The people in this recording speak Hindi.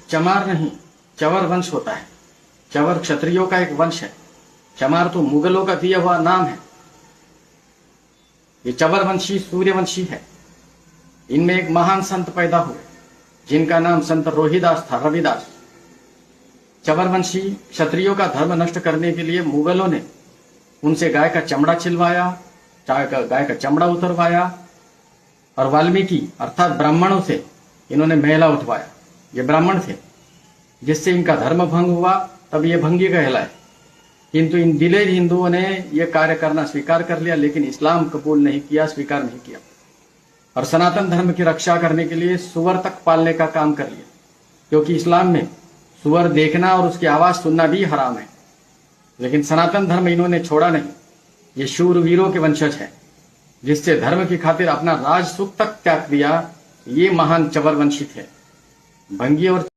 चमार नहीं, चवर वंश होता है। चवर क्षत्रियों का एक वंश है। चमार तो मुगलों का दिया हुआ नाम है। ये चवर वंशी सूर्यवंशी है। इनमें एक महान संत पैदा हुए जिनका नाम संत रोहिदास था, रविदास। चवरवंशी क्षत्रियों का धर्म नष्ट करने के लिए मुगलों ने उनसे गाय का चमड़ा छिलवाया, गाय का चमड़ा उतरवाया, और वाल्मीकि अर्थात ब्राह्मणों से इन्होंने मेला उठवाया। ये ब्राह्मण थे, जिससे इनका धर्म भंग हुआ, तब ये भंगी कहलाए। किंतु इन दिलेर हिंदुओं ने यह कार्य करना स्वीकार कर लिया, लेकिन इस्लाम कबूल नहीं किया, स्वीकार नहीं किया, और सनातन धर्म की रक्षा करने के लिए सुअर तक पालने का काम कर लिया, क्योंकि इस्लाम में सुअर देखना और उसकी आवाज सुनना भी हराम है। लेकिन सनातन धर्म इन्होंने छोड़ा नहीं। ये शूरवीरों के वंशज है, जिससे धर्म की खातिर अपना राज सुख तक त्याग दिया। ये महान चवरवंशी थे। भंगी और